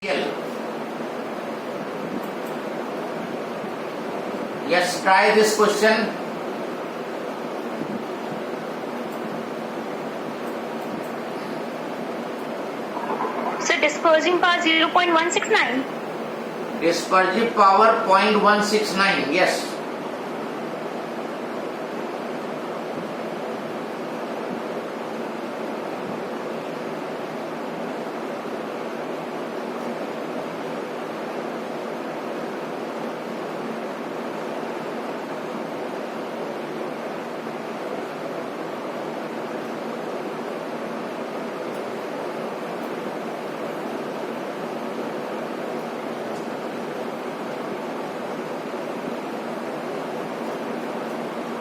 Yes, try this question. So dispersing power 0.169. Dispersive power 0.169. Yes.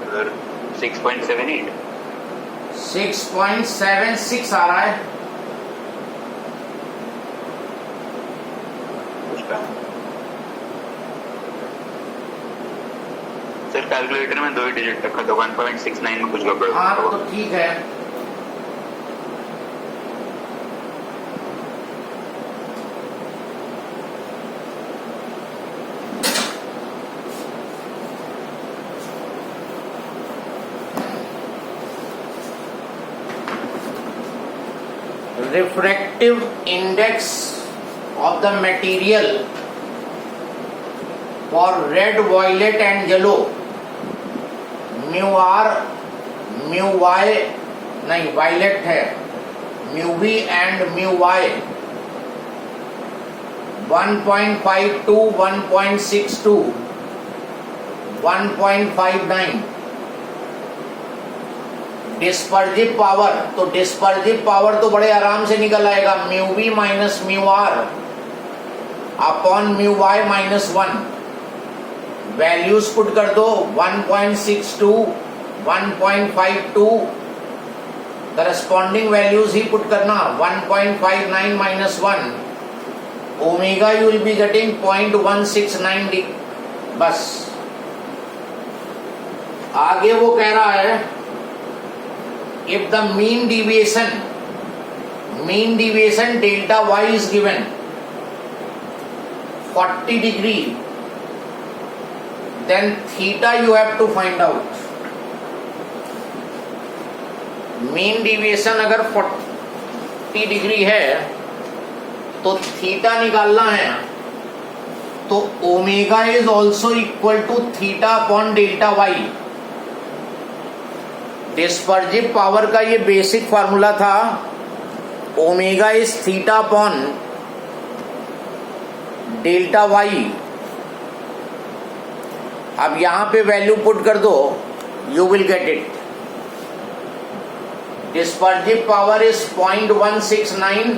Sir 6.78 6.76 आ रहा है. उसका sir calculator में 2 ही digit रखा था 1.69 में कुछ गड़बड़ हाँ हुआ। तो ठीक है. Refractive index of the material for red, violet and yellow, mu r, mu y, नहीं violet है, mu v and mu y 1.52, 1.62, 1.59. Dispersive power, तो डिस्पर्जिव पावर तो बड़े आराम से निकल आएगा. Mu we minus mu are upon mu Y minus 1. Values put कर दो 1.62, 1.52. करस्पॉन्डिंग वैल्यूज ही पुट करना 1.59 minus 1. Omega you will be getting 0.169. बस आगे वो कह रहा है if the mean deviation delta y is given 40 degree, then theta you have to find out. mean deviation अगर 40 डिग्री है तो थीटा निकालना है, तो omega is also equal to theta upon delta Y. Dispersive power का ये basic formula था, omega is theta upon delta Y. अब यहां पे वैल्यू पुट कर दो, you will get it. Dispersive power is 0.169,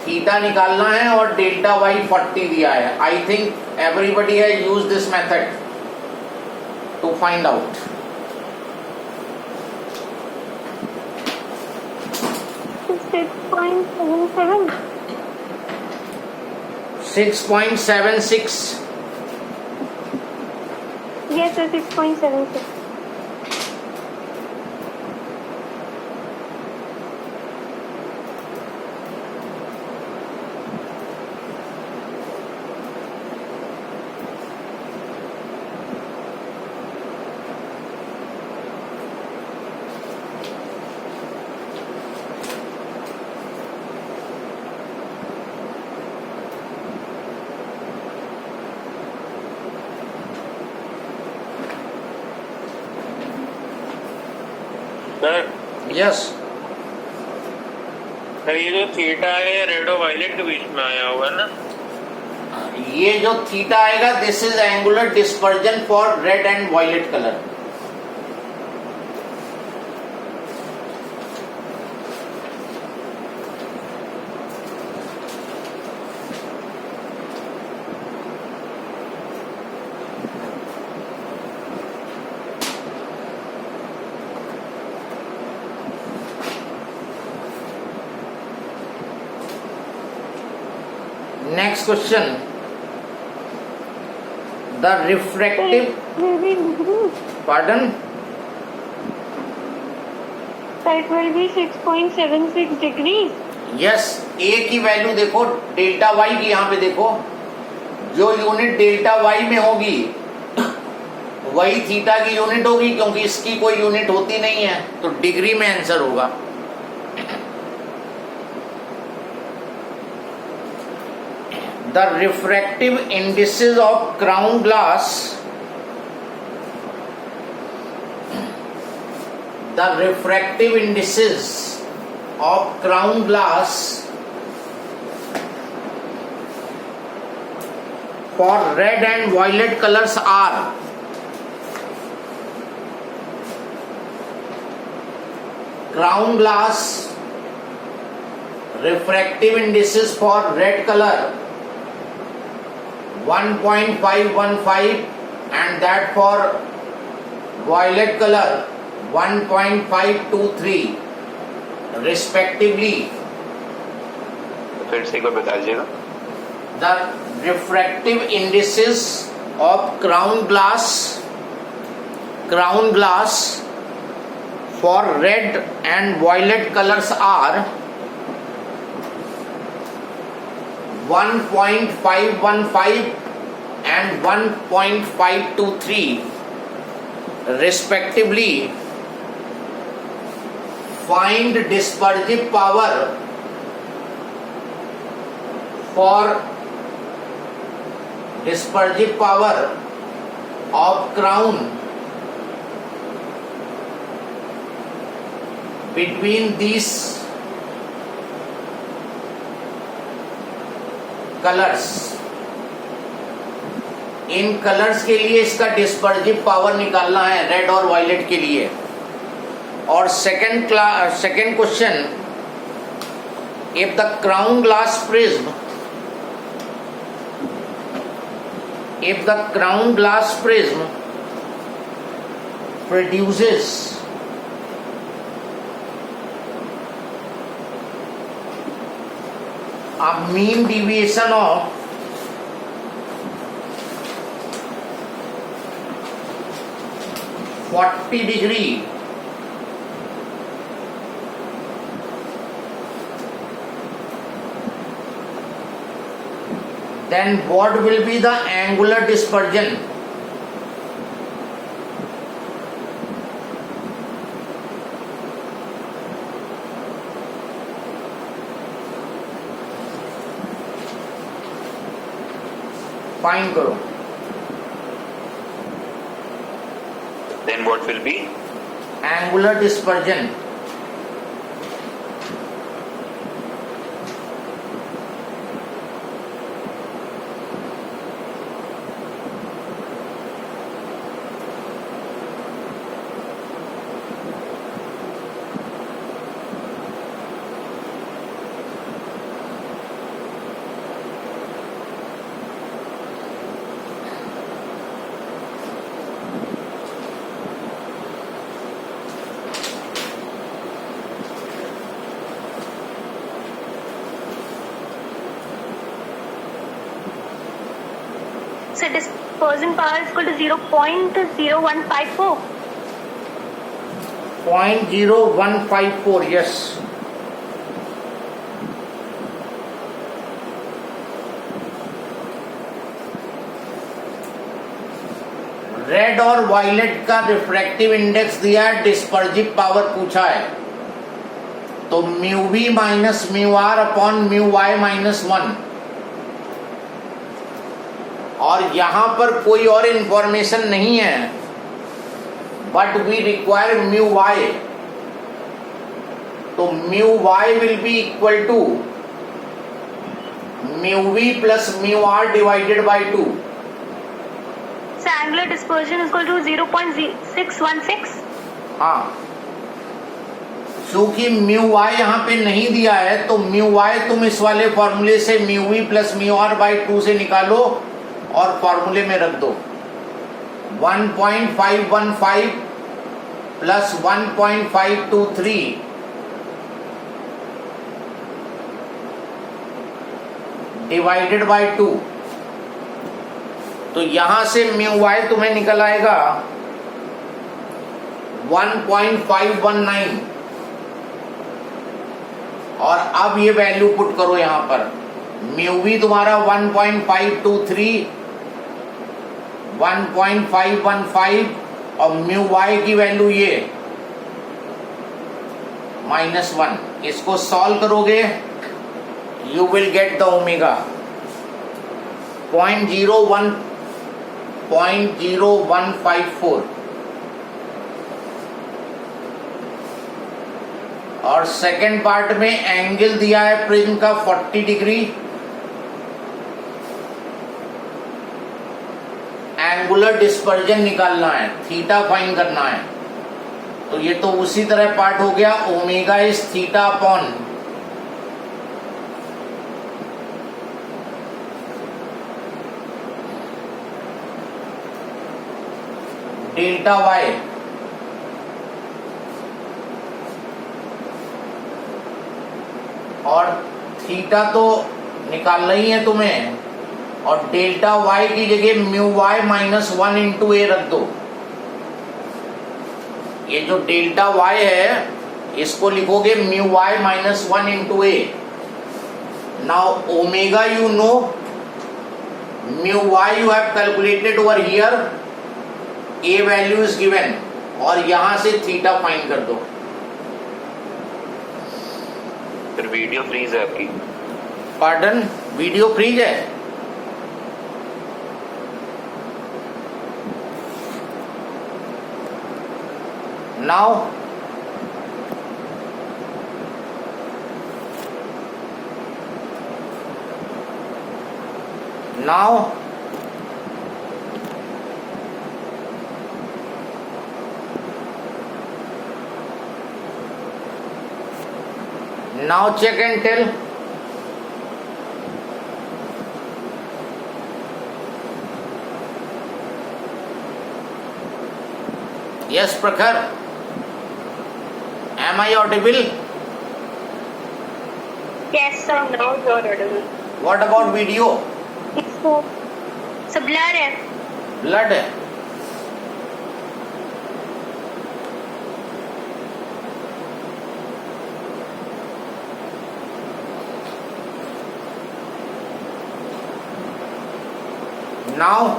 theta निकालना है और डेल्टा वाई 40 दिया है. I think everybody has used this method to find out. 6.77. 6.76. Yes, sir, 6.76. Sir yes. Sir ये जो थीटा है रेड और वायलेट के बीच में आया हुआ है ना, ये जो थीटा आएगा this is angular dispersion for red and violet colour. Next question. The refractive. Pardon? So it will be 6.76 degrees. Yes, ए की वैल्यू देखो डेल्टा वाई की, यहां पे देखो जो यूनिट डेल्टा वाई में होगी वही थीटा की यूनिट होगी, क्योंकि इसकी कोई यूनिट होती नहीं है, तो डिग्री में आंसर होगा। The refractive indices of crown glass, the refractive indices of crown glass for red and violet colors are crown glass refractive indices for red color 1.515 and that for violet color 1.523 respectively. फिर से एक बार बता दीजिएगा। The refractive indices of crown glass for red and violet colors are 1.515 and 1.523 respectively. Find dispersive power of crown between these colours. In colours के लिए इसका dispersive power निकालना है रेड और वायलेट के लिए। और second question, if the crown glass prism produces a mean deviation of 40 degree, then what will be the angular dispersion? Find करो। Then what will be? Angular dispersion. So dispersion power is equal to 0.0154. 0.0154, yes. Red और violet का refractive index दिया है, dispersive power पूछा है, तो mu we minus mu are upon mu Y minus 1। और यहां पर कोई और इंफॉर्मेशन नहीं है, but we require mu Y, तो mu Y will be equal to mu we plus mu R divided by 2। So angular dispersion is equal to 0.616. हाँ, चूंकि म्यू वाई यहाँ पे नहीं दिया है, तो म्यू वाई तुम इस वाले फॉर्मूले से mu we plus mu r by 2 से निकालो और फॉर्मूले में रख दो। 1.515 प्लस 1.523 डिवाइडेड बाई 2, तो यहां से म्यू वाई तुम्हें निकल आएगा 1.519। और अब ये वैल्यू पुट करो यहां पर, म्यू वी तुम्हारा 1.523, 1.515 और म्यू वाई की वैल्यू ये -1। इसको सॉल्व करोगे you will get the omega 0.0154। और सेकेंड पार्ट में एंगल दिया है प्रिज्म का 40 डिग्री, एंगुलर डिस्पर्जन निकालना है, थीटा फाइंड करना है। तो ये तो उसी तरह पार्ट हो गया, omega is theta upon delta y. और थीटा तो निकालना ही है तुम्हें, और डेल्टा वाई की जगह म्यू वाई -1 इंटू ए रख दो। ये जो डेल्टा वाई है इसको लिखोगे mu y -1 into A. Now omega you know, mu y you have calculated over here, A value is given, और यहां से थीटा फाइंड कर दो। फिर वीडियो फ्रीज है आपकी। पार्डन, वीडियो फ्रीज है? Now now check and tell. Yes, Prakhar. Am I audible? Yes, sir. Now you are audible. What about video? So blur है. Blood है. Now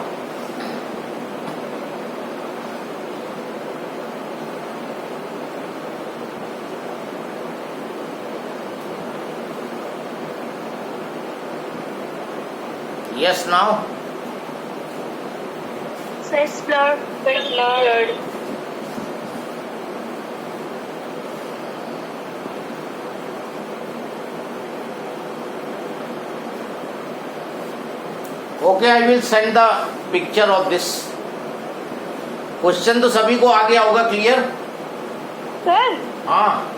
yes, now So it's blur. Blurred. okay, I will send the picture of this. Question तो सभी को आ गया होगा, clear? Sir. हाँ,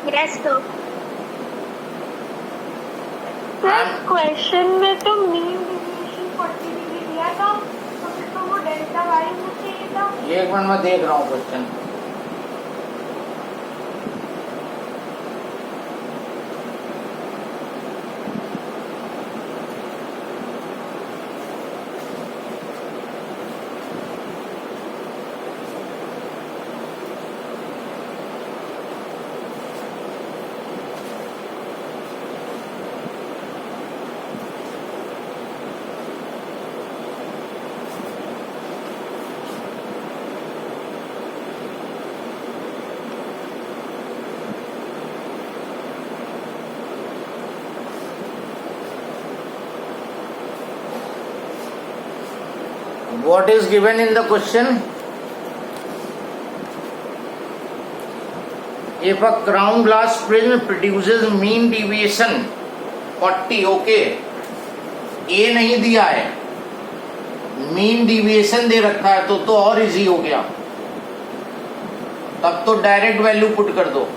Yes, sir. I'm- question में तो मीन डिवीएशन 40 डिग्री दिया था, तो फिर तो वो डेल्टा वाई में चाहिए था। ये एक मिनट में देख रहा हूँ question. What is given in the question? If a crown glass prism produces mean deviation 40, okay, A नहीं दिया है, मीन डिविएशन दे रखा है, तो और इजी हो गया। तब तो डायरेक्ट वैल्यू पुट कर दो।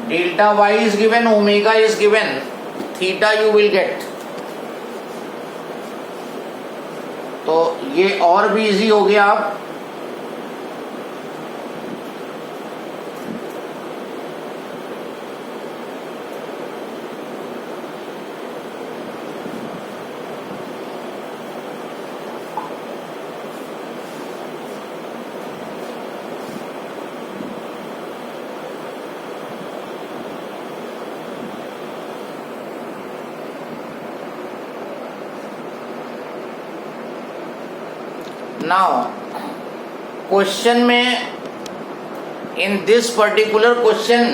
Delta y is given, omega is given, theta you will get. तो ये और भी इजी हो गया। आप नाउ क्वेश्चन में in this particular question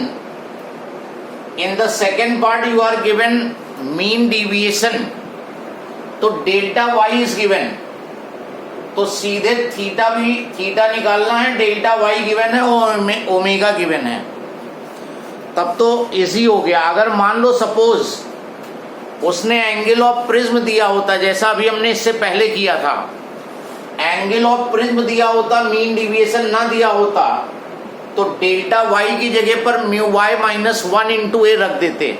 in the second part you are given mean deviation, तो डेल्टा वाई इज गिवन, तो सीधे थीटा भी थीटा निकालना है, डेल्टा वाई गिवन है और ओमेगा गिवन है, तब तो इजी हो गया। अगर मान लो सपोज उसने एंगल ऑफ प्रिज्म दिया होता, जैसा अभी हमने इससे पहले किया था, एंगल ऑफ प्रिज्म दिया होता, मीन डिविएशन ना दिया होता, तो डेल्टा वाई की जगह पर म्यू वाई माइनस 1 इंटू ए रख देते।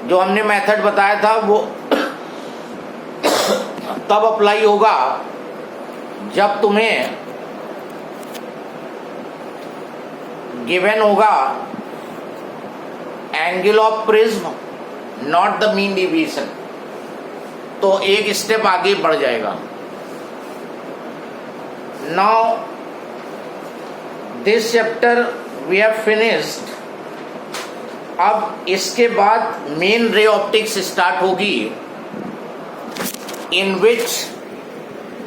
जो हमने मेथड बताया था वो तब अप्लाई होगा जब तुम्हें गिवन होगा angle of prism not the mean deviation, तो एक स्टेप आगे बढ़ जाएगा। Now this chapter we have finished. अब इसके बाद मेन रे ऑप्टिक्स स्टार्ट होगी, इन विच